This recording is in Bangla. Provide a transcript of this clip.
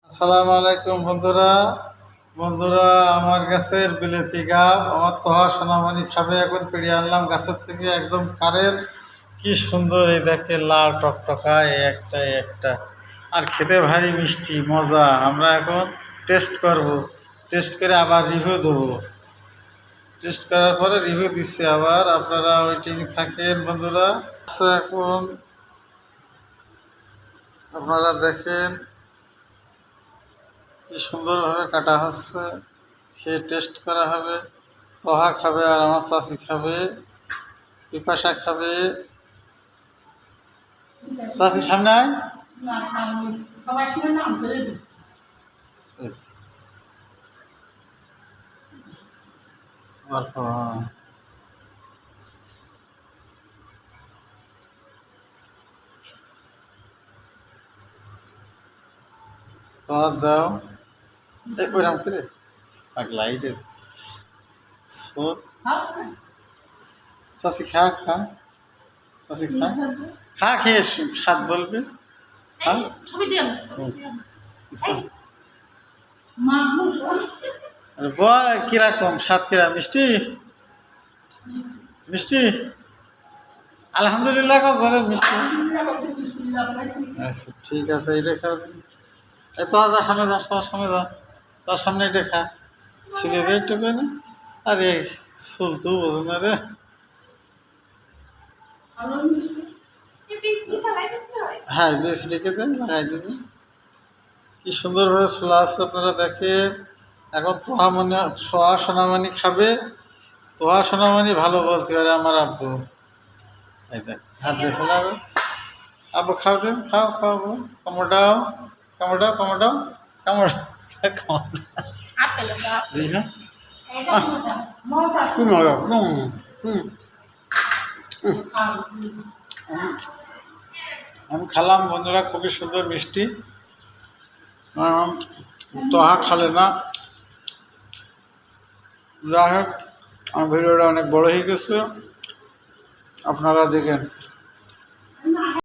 আসসালামু আলাইকুম বন্ধুরা। বন্ধুরা, আমার গাছের বিলেতি গাছ আমার তোহা সোনামণি খাবে। এখন পেড়িয়ে আনলাম গাছের থেকে, একদম কারেন্ট। কি সুন্দর, এই দেখে লাল টকটকা, একটা আর খেতে ভারী মিষ্টি মজা। আমরা এখন টেস্ট করব, টেস্ট করে আবার রিভিউ দেবো। টেস্ট করার পরে রিভিউ দিচ্ছি আবার, আপনারা ওয়েটিং থাকেন বন্ধুরা। এখন আপনারা দেখেন কি সুন্দরভাবে কাটা হচ্ছে, খেয়ে টেস্ট করা হবে। তোহা খাবে আর আমার চাষি খাবে, পিপাসা খাবে। চাষি সামনে আয়। অল্প তোহার দাও, ওইরকম করে লাইটে চাষি খা খা, চাষি খা খা, খেয়ে স্বাদ বলবে। খা বল কিরকম স্বাদ, কিরা মিষ্টি মিষ্টি? আলহামদুলিল্লাহ জোরে মিষ্টি। আচ্ছা ঠিক আছে, এটা খা। এই তো যা সামনে যা, সবার সামনে যা, তার সামনে এটা খা। ছিঁড়ে দে একটু করে। আরে চলতেও বোঝে না রে। হ্যাঁ বেশ রেখে দেন, লাগাই দেবে। কি সুন্দরভাবে ছোলা আছে আপনারা দেখেন। এখন তোহা সোনামণি খাবে। তোহা সোনামণি ভালো বলতে পারে আমার আব্বু। এই দেখ হাত দেখে যাবে। আব্বু খাও দেন, খাও খাও, কামড়াও কামড়াও কামড়াও কামড় আমি খালাম বন্ধুরা, খুবই সুন্দর মিষ্টি। তোহা খালে না। যাই হোক, আমার ভিডিওটা অনেক বড় হয়ে গেছে, আপনারা দেখেন।